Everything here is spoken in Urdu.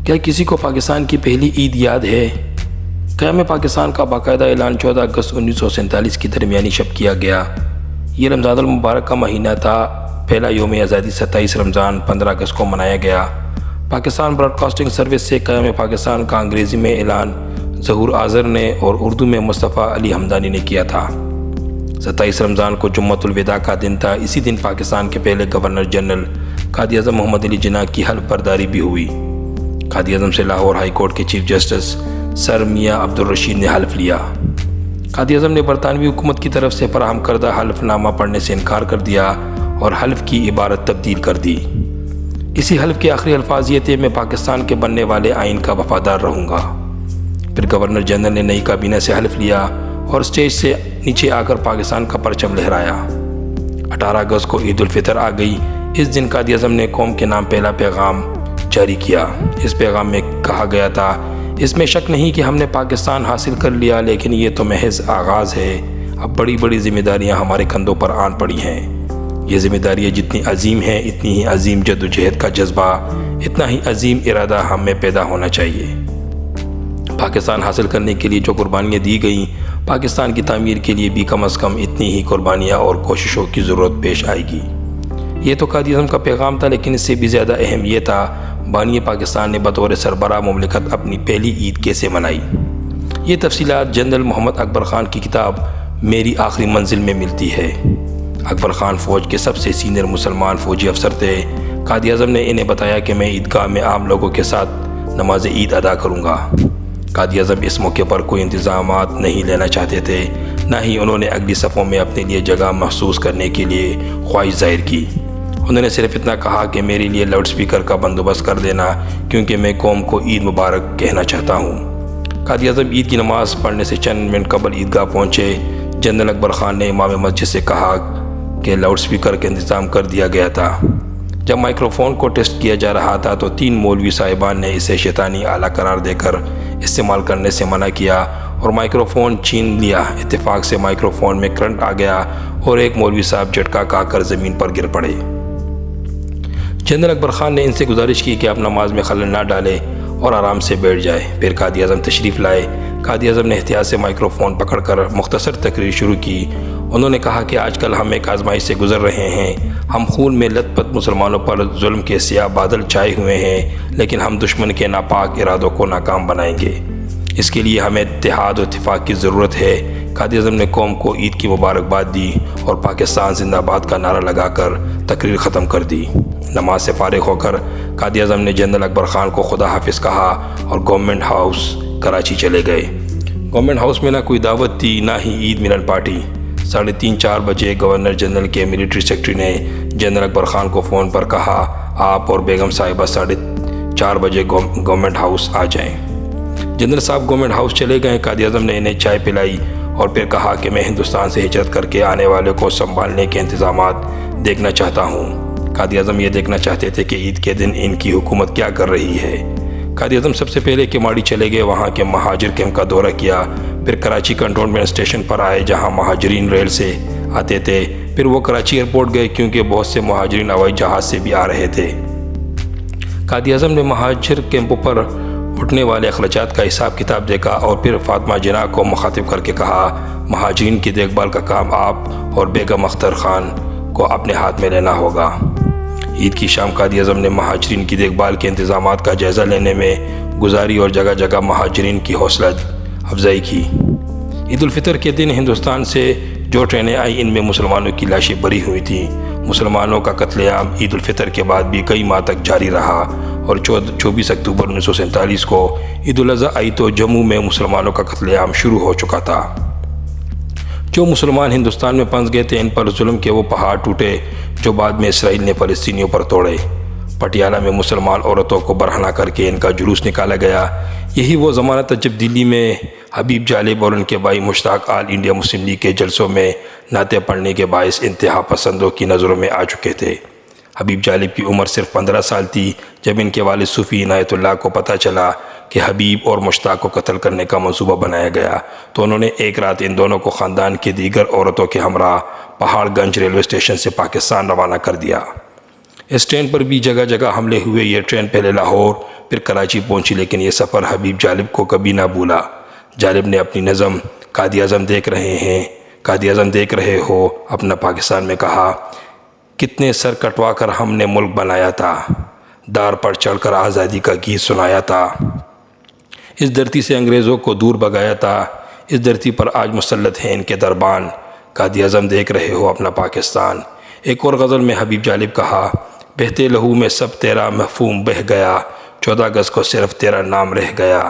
کیا کسی کو پاکستان کی پہلی عید یاد ہے؟ قیام پاکستان کا باقاعدہ اعلان 14 اگست 1947 کی درمیانی شب کیا گیا۔ یہ رمضان المبارک کا مہینہ تھا۔ پہلا یوم آزادی 27 رمضان 15 اگست کو منایا گیا۔ پاکستان براڈ کاسٹنگ سروس سے قیام پاکستان کا انگریزی میں اعلان ظہور آذر نے اور اردو میں مصطفیٰ علی حمدانی نے کیا تھا۔ 27 رمضان کو جمعۃ الوداع کا دن تھا۔ اسی دن پاکستان کے پہلے گورنر جنرل قائد اعظم محمد علی جناح کی حلف برداری بھی ہوئی۔ قائد اعظم سے لاہور ہائی کورٹ کے چیف جسٹس سر میاں عبدالرشید نے حلف لیا۔ قائد اعظم نے برطانوی حکومت کی طرف سے فراہم کردہ حلف نامہ پڑھنے سے انکار کر دیا اور حلف کی عبارت تبدیل کر دی۔ اسی حلف کے آخری الفاظ یہ تھے: میں پاکستان کے بننے والے آئین کا وفادار رہوں گا۔ پھر گورنر جنرل نے نئی کابینہ سے حلف لیا اور اسٹیج سے نیچے آ کر پاکستان کا پرچم لہرایا۔ 18 اگست کو عید الفطر آ گئی۔ اس دن قائد اعظم نے قوم کے نام پہلا پیغام جاری کیا۔ اس پیغام میں کہا گیا تھا: اس میں شک نہیں کہ ہم نے پاکستان حاصل کر لیا، لیکن یہ تو محض آغاز ہے۔ اب بڑی بڑی ذمہ داریاں ہمارے کندھوں پر آن پڑی ہیں۔ یہ ذمہ داریاں جتنی عظیم ہیں، اتنی ہی عظیم جدوجہد کا جذبہ، اتنا ہی عظیم ارادہ ہم میں پیدا ہونا چاہیے۔ پاکستان حاصل کرنے کے لیے جو قربانیاں دی گئیں، پاکستان کی تعمیر کے لیے بھی کم از کم اتنی ہی قربانیاں اور کوششوں کی ضرورت پیش آئے گی۔ یہ تو قائد اعظم کا پیغام تھا، لیکن اس سے بھی زیادہ اہم یہ تھا بانی پاکستان نے بطور سربراہ مملکت اپنی پہلی عید کیسے منائی۔ یہ تفصیلات جنرل محمد اکبر خان کی کتاب میری آخری منزل میں ملتی ہے۔ اکبر خان فوج کے سب سے سینئر مسلمان فوجی افسر تھے۔ قائد اعظم نے انہیں بتایا کہ میں عیدگاہ میں عام لوگوں کے ساتھ نماز عید ادا کروں گا۔ قائد اعظم اس موقع پر کوئی انتظامات نہیں لینا چاہتے تھے، نہ ہی انہوں نے اگلی صفوں میں اپنے لیے جگہ محسوس کرنے کے لیے خواہش ظاہر کی۔ انہوں نے صرف اتنا کہا کہ میرے لیے لاؤڈ سپیکر کا بندوبست کر دینا، کیونکہ میں قوم کو عید مبارک کہنا چاہتا ہوں۔ قائد اعظم عید کی نماز پڑھنے سے چند منٹ قبل عیدگاہ پہنچے۔ جنرل اکبر خان نے امام مسجد سے کہا کہ لاؤڈ سپیکر کا انتظام کر دیا گیا تھا۔ جب مائکرو فون کو ٹیسٹ کیا جا رہا تھا تو 3 مولوی صاحبان نے اسے شیطانی آلہ قرار دے کر استعمال کرنے سے منع کیا اور مائکرو فون چھین لیا۔ اتفاق سے مائکرو فون میں کرنٹ آ گیا اور ایک مولوی صاحب جھٹکا کھا کر زمین پر گر پڑے۔ جنرل اکبر خان نے ان سے گزارش کی کہ آپ نماز میں خلل نہ ڈالیں اور آرام سے بیٹھ جائے۔ پھر قائد اعظم تشریف لائے۔ قائد اعظم نے احتیاط سے مائکرو فون پکڑ کر مختصر تقریر شروع کی۔ انہوں نے کہا کہ آج کل ہم ایک آزمائش سے گزر رہے ہیں۔ ہم خون میں لت پت مسلمانوں پر ظلم کے سیاہ بادل چھائے ہوئے ہیں، لیکن ہم دشمن کے ناپاک ارادوں کو ناکام بنائیں گے۔ اس کے لیے ہمیں اتحاد و اتفاق کی ضرورت ہے۔ قائد اعظم نے قوم کو عید کی مبارکباد دی اور پاکستان زندہ باد کا نعرہ لگا کر تقریر ختم کر دی۔ نماز سے فارغ ہو کر قائد اعظم نے جنرل اکبر خان کو خدا حافظ کہا اور گورنمنٹ ہاؤس کراچی چلے گئے۔ گورنمنٹ ہاؤس میں نہ کوئی دعوت تھی، نہ ہی عید ملن پارٹی۔ 3:30-4 بجے گورنر جنرل کے ملٹری سیکرٹری نے جنرل اکبر خان کو فون پر کہا: آپ اور بیگم صاحبہ 4:30 بجے گورنمنٹ ہاؤس آ جائیں۔ جنرل صاحب گورنمنٹ ہاؤس چلے گئے۔ قائد اعظم نے انہیں چائے پلائی اور پھر کہا کہ میں ہندوستان سے ہجرت کر کے آنے والے کو سنبھالنے کے انتظامات دیکھنا چاہتا ہوں۔ قائد اعظم یہ دیکھنا چاہتے تھے کہ عید کے دن ان کی حکومت کیا کر رہی ہے۔ قائد اعظم سب سے پہلے کیماڑی چلے گئے، وہاں کے مہاجر کیمپ کا دورہ کیا۔ پھر کراچی کنٹونمنٹ اسٹیشن پر آئے جہاں مہاجرین ریل سے آتے تھے۔ پھر وہ کراچی ایئرپورٹ گئے کیونکہ بہت سے مہاجرین ہوائی جہاز سے بھی آ رہے تھے۔ قائد اعظم نے مہاجر کیمپوں پر اٹھنے والے اخراجات کا حساب کتاب دیکھا اور پھر فاطمہ جناح کو مخاطب کر کے کہا: مہاجرین کی دیکھ بھال کا کام آپ اور بیگم اختر خان کو اپنے ہاتھ میں لینا ہوگا۔ عید کی شام قائد اعظم نے مہاجرین کی دیکھ بھال کے انتظامات کا جائزہ لینے میں گزاری اور جگہ جگہ مہاجرین کی حوصلہ افزائی کی۔ عید الفطر کے دن ہندوستان سے جو ٹرینیں آئیں ان میں مسلمانوں کی لاشیں بری ہوئی تھیں۔ مسلمانوں کا قتل عام عید الفطر کے بعد بھی کئی ماہ تک جاری رہا اور 24 اکتوبر 1947 کو عید الاضحیٰ آئی تو جموں میں مسلمانوں کا قتل عام شروع ہو چکا تھا۔ جو مسلمان ہندوستان میں پھنس گئے تھے ان پر ظلم کے وہ پہاڑ ٹوٹے جو بعد میں اسرائیل نے فلسطینیوں پر توڑے۔ پٹیالہ میں مسلمان عورتوں کو برہنہ کر کے ان کا جلوس نکالا گیا۔ یہی وہ زمانہ تھا جب دلی میں حبیب جالب اور ان کے بھائی مشتاق آل انڈیا مسلم لیگ کے جلسوں میں نعتیں پڑھنے کے باعث انتہا پسندوں کی نظروں میں آ چکے تھے۔ حبیب جالب کی عمر صرف 15 سال تھی جب ان کے والد صوفی عنایت اللہ کو پتہ چلا کہ حبیب اور مشتاق کو قتل کرنے کا منصوبہ بنایا گیا تو انہوں نے ایک رات ان دونوں کو خاندان کی دیگر عورتوں کے ہمراہ پہاڑ گنج ریلوے اسٹیشن سے پاکستان روانہ کر دیا۔ اس ٹرین پر بھی جگہ جگہ حملے ہوئے۔ یہ ٹرین پہلے لاہور پھر کراچی پہنچی، لیکن یہ سفر حبیب جالب کو کبھی نہ بھولا۔ جالب نے اپنی نظم قائد اعظم دیکھ رہے ہو اپنا پاکستان میں کہا، کتنے سر کٹوا کر ہم نے ملک بنایا تھا، دار پر چڑھ کر آزادی کا گیت سنایا تھا، اس دھرتی سے انگریزوں کو دور بھگایا تھا، اس دھرتی پر آج مسلط ہیں ان کے دربان، قائد اعظم دیکھ رہے ہو اپنا پاکستان۔ ایک اور غزل میں حبیب جالب کہا، بہتے لہو میں سب تیرا مفہوم بہہ گیا، 14 اگست کو صرف تیرا نام رہ گیا۔